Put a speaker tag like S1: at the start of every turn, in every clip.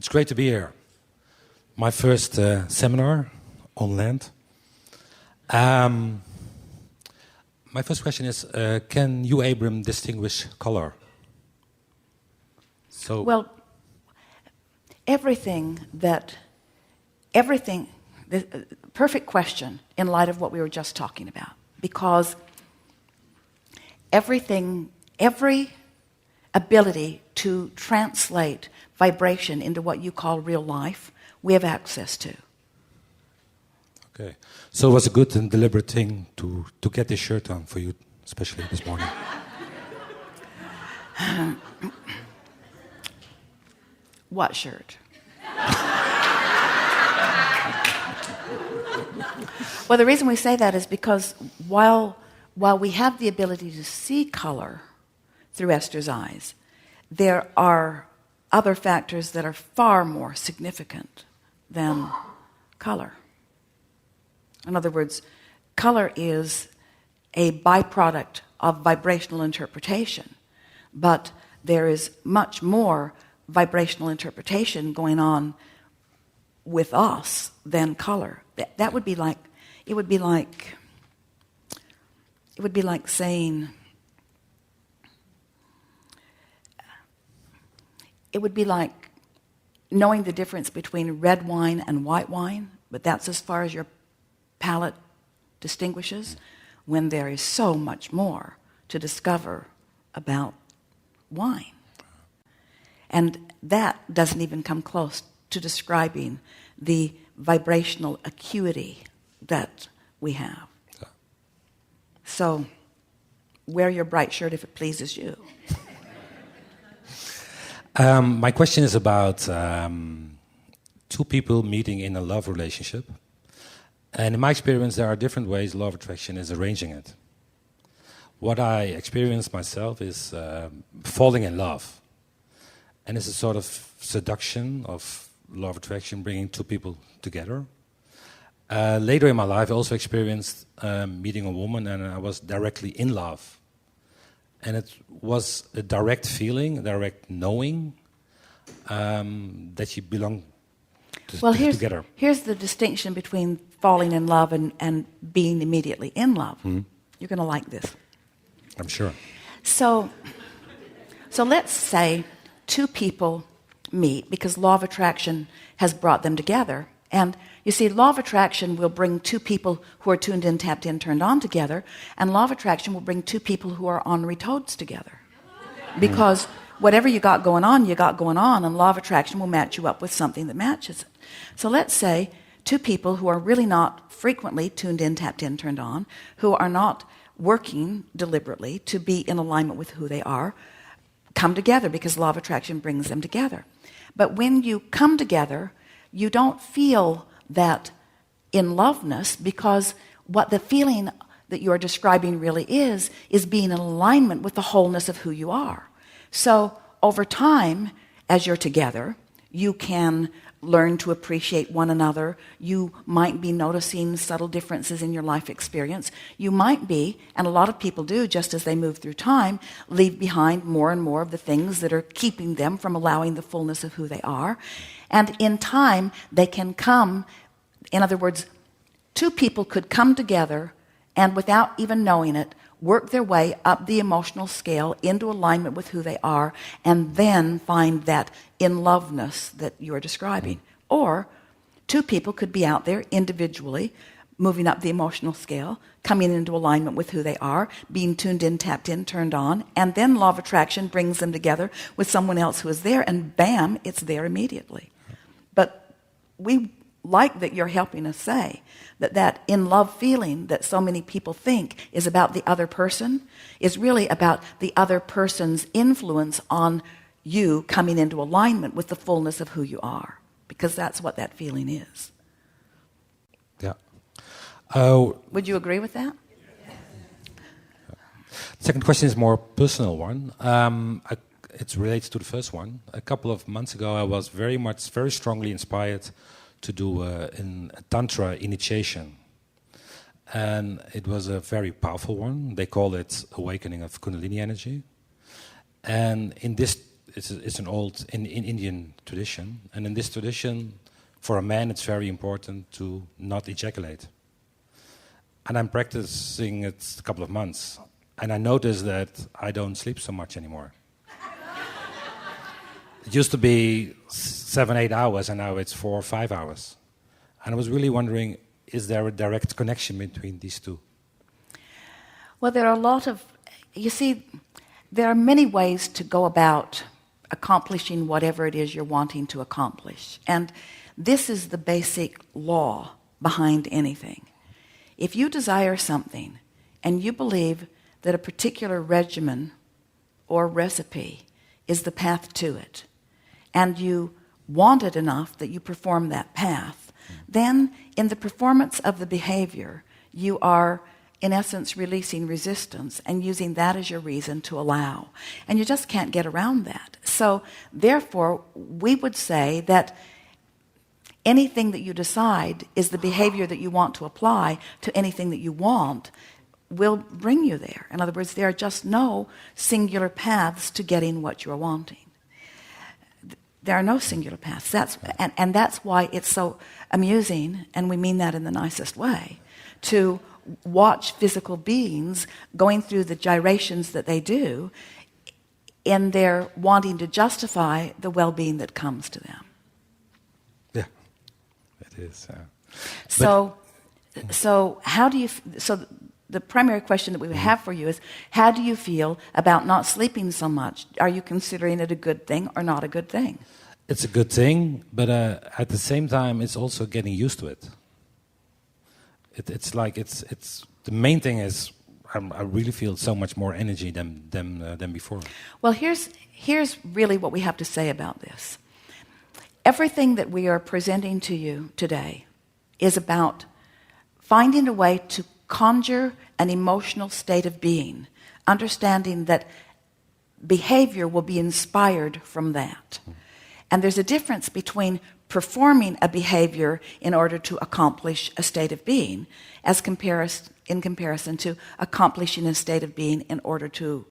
S1: It's great to be here. My first seminar on land. My first question is, can you, Abram, distinguish color?
S2: Well, perfect question in light of what we were just talking about, because every ability to translate vibration into what you call real life, we have access to.
S1: Okay, so it was a good and deliberate thing to get this shirt on for you, especially this morning.
S2: What shirt? Well, the reason we say that is because while we have the ability to see color through Esther's eyes, there are other factors that are far more significant than color. In other words, color is a byproduct of vibrational interpretation, but there is much more vibrational interpretation going on with us than color. That would be like, it would be like saying, it would be like knowing the difference between red wine and white wine, but that's as far as your palate distinguishes, when there is so much more to discover about wine. And that doesn't even come close to describing the vibrational acuity that we have. So wear your bright shirt if it pleases you.
S1: My question is about two people meeting in a love relationship. And in my experience, there are different ways law of attraction is arranging it. What I experienced myself is falling in love. And it's a sort of seduction of law of attraction, bringing two people together. Later in my life, I also experienced meeting a woman, and I was directly in love. And it was a direct feeling, a direct knowing that you belong together.
S2: Here's the distinction between falling in love and being immediately in love. Mm-hmm. You're going to like this.
S1: I'm sure.
S2: So let's say two people meet because law of attraction has brought them together. And you see, law of attraction will bring two people who are tuned in, tapped in, turned on together, and law of attraction will bring two people who are ornery toads together. Because whatever you got going on, and law of attraction will match you up with something that matches it. So let's say two people who are really not frequently tuned in, tapped in, turned on, who are not working deliberately to be in alignment with who they are, come together because law of attraction brings them together. But when you come together, you don't feel that in loveness, because what the feeling that you're describing really is being in alignment with the wholeness of who you are. So over time, as you're together, you can learn to appreciate one another. You might be noticing subtle differences in your life experience. You might be, and a lot of people do, just as they move through time, leave behind more and more of the things that are keeping them from allowing the fullness of who they are. And in time, they can come, in other words, two people could come together and without even knowing it, work their way up the emotional scale into alignment with who they are, and then find that in-loveness that you're describing. Or two people could be out there individually, moving up the emotional scale, coming into alignment with who they are, being tuned in, tapped in, turned on, and then law of attraction brings them together with someone else who is there, and bam, it's there immediately. But we like that you're helping us say that in-love feeling that so many people think is about the other person is really about the other person's influence on you coming into alignment with the fullness of who you are, because that's what that feeling is.
S1: Yeah.
S2: Would you agree with that?
S1: Second question is more personal one. It relates to the first one. A couple of months ago, I was very strongly inspired to do a Tantra initiation. And it was a very powerful one. They call it Awakening of Kundalini Energy. And in this it's an old in Indian tradition, and in this tradition, for a man, it's very important to not ejaculate. And I'm practicing it a couple of months, and I noticed that I don't sleep so much anymore. It used to be 7-8 hours, and now it's 4 or 5 hours. And I was really wondering, is there a direct connection between these two?
S2: Well, there are a lot of, you see, there are many ways to go about accomplishing whatever it is you're wanting to accomplish. And this is the basic law behind anything. If you desire something and you believe that a particular regimen or recipe is the path to it, and you want it enough that you perform that path, then in the performance of the behavior, you are, in essence, releasing resistance and using that as your reason to allow. And you just can't get around that. So, therefore, we would say that anything that you decide is the behavior that you want to apply to anything that you want will bring you there. In other words, there are just no singular paths to getting what you're wanting. There are no singular paths. And that's why it's so amusing, and we mean that in the nicest way, to watch physical beings going through the gyrations that they do in their wanting to justify the well-being that comes to them.
S1: Yeah, it is.
S2: So how do you? So the primary question that we would have for you is, how do you feel about not sleeping so much? Are you considering it a good thing or not a good thing?
S1: It's a good thing, but at the same time, it's also getting used to it. It's like it's the main thing is I really feel so much more energy than before.
S2: Well, here's really what we have to say about this. Everything that we are presenting to you today is about finding a way to conjure an emotional state of being, understanding that behavior will be inspired from that. And there's a difference between performing a behavior in order to accomplish a state of being in comparison to accomplishing a state of being in order to...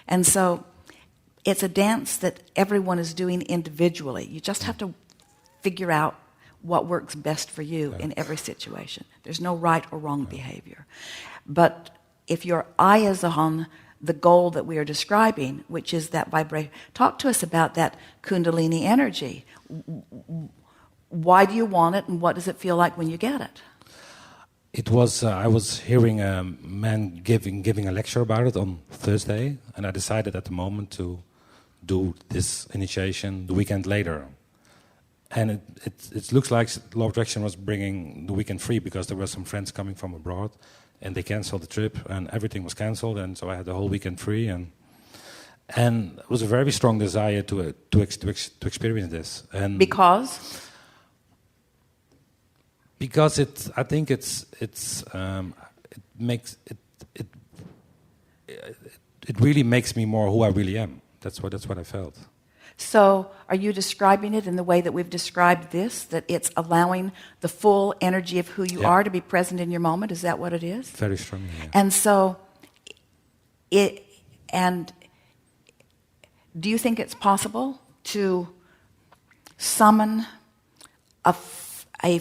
S2: and so it's a dance that everyone is doing individually. You just have to figure out what works best for you in every situation. There's no right or wrong behavior. But if your eye is on the goal that we are describing, which is that vibration. Talk to us about that Kundalini energy. Why do you want it, and what does it feel like when you get it?
S1: It was I was hearing a man giving a lecture about it on Thursday, and I decided at the moment to do this initiation the weekend later. And it looks like Law of Attraction was bringing the weekend free because there were some friends coming from abroad, and they canceled the trip, and everything was canceled, and so I had the whole weekend free, and it was a very strong desire to experience this. And
S2: because
S1: I think it really makes me more who I really am. That's what I felt.
S2: So are you describing it in the way that we've described this, that it's allowing the full energy of who you are to be present in your moment? Is that what it is?
S1: Very strongly, yeah.
S2: And so do you think it's possible to summon a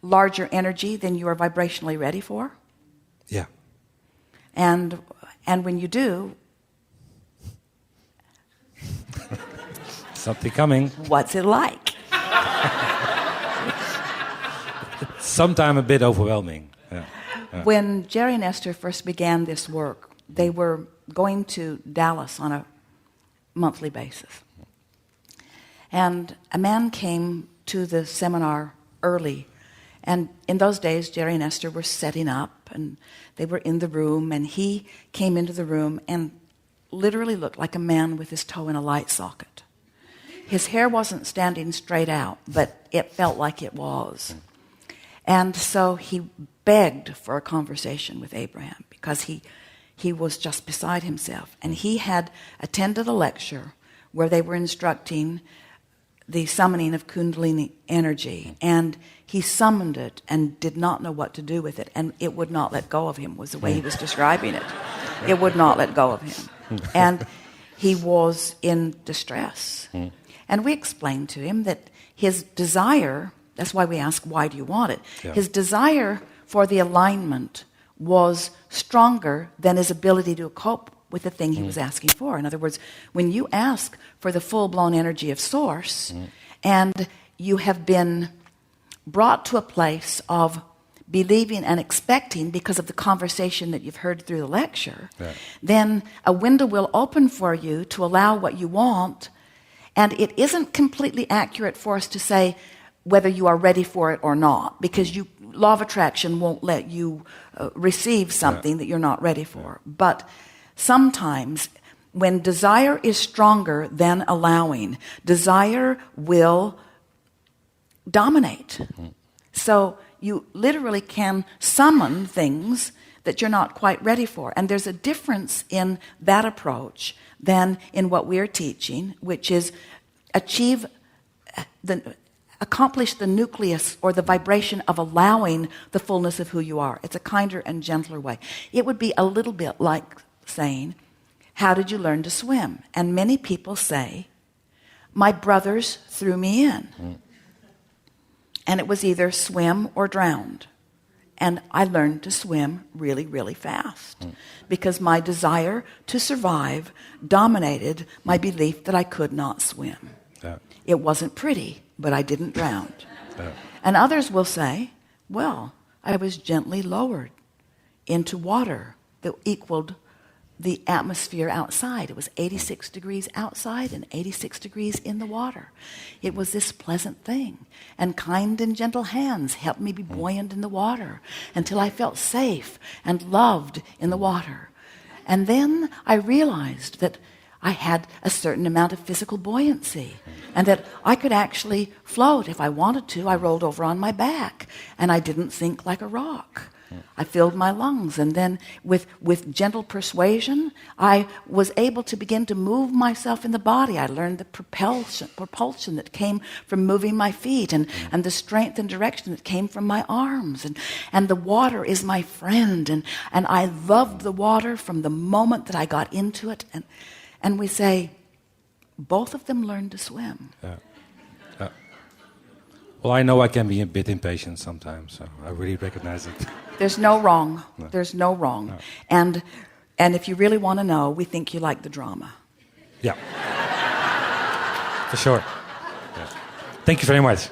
S2: larger energy than you are vibrationally ready for?
S1: Yeah.
S2: And when you do...
S1: Something coming.
S2: What's it like?
S1: It's sometimes a bit overwhelming. Yeah.
S2: When Jerry and Esther first began this work, they were going to Dallas on a monthly basis. And a man came to the seminar early. And in those days, Jerry and Esther were setting up, and they were in the room, and he came into the room and literally looked like a man with his toe in a light socket. His hair wasn't standing straight out, but it felt like it was. And so he begged for a conversation with Abraham because he was just beside himself. And he had attended a lecture where they were instructing the summoning of Kundalini energy. And he summoned it and did not know what to do with it. And it would not let go of him, was the way he was describing it. It would not let go of him. And he was in distress. And we explained to him that his desire, that's why we ask, why do you want it?
S1: Yeah.
S2: His desire for the alignment was stronger than his ability to cope with the thing he was asking for. In other words, when you ask for the full-blown energy of Source, and you have been brought to a place of believing and expecting because of the conversation that you've heard through the lecture, then a window will open for you to allow what you want. And it isn't completely accurate for us to say whether you are ready for it or not, because law of attraction won't let you receive something that you're not ready for. But sometimes when desire is stronger than allowing, desire will dominate. So you literally can summon things that you're not quite ready for. And there's a difference in that approach than in what we're teaching, which is accomplish the nucleus or the vibration of allowing the fullness of who you are. It's a kinder and gentler way. It would be a little bit like saying, how did you learn to swim? And many people say, my brothers threw me in. And it was either swim or drowned. And I learned to swim really, really fast because my desire to survive dominated my belief that I could not swim. It wasn't pretty, but I didn't drown. And others will say, well, I was gently lowered into water that equaled the atmosphere outside. It was 86 degrees outside and 86 degrees in the water. It was this pleasant thing. And kind and gentle hands helped me be buoyant in the water until I felt safe and loved in the water. And then I realized that I had a certain amount of physical buoyancy and that I could actually float if I wanted to. I rolled over on my back and I didn't sink like a rock. I filled my lungs, and then with gentle persuasion, I was able to begin to move myself in the body. I learned the propulsion that came from moving my feet, and the strength and direction that came from my arms. And the water is my friend, and I loved the water from the moment that I got into it. And we say, both of them learned to swim.
S1: Well, I know I can be a bit impatient sometimes, so I really recognize it.
S2: There's no wrong.
S1: No.
S2: There's no wrong.
S1: No.
S2: And if you really want to know, we think you like the drama.
S1: Yeah. For sure. Yeah. Thank you very much.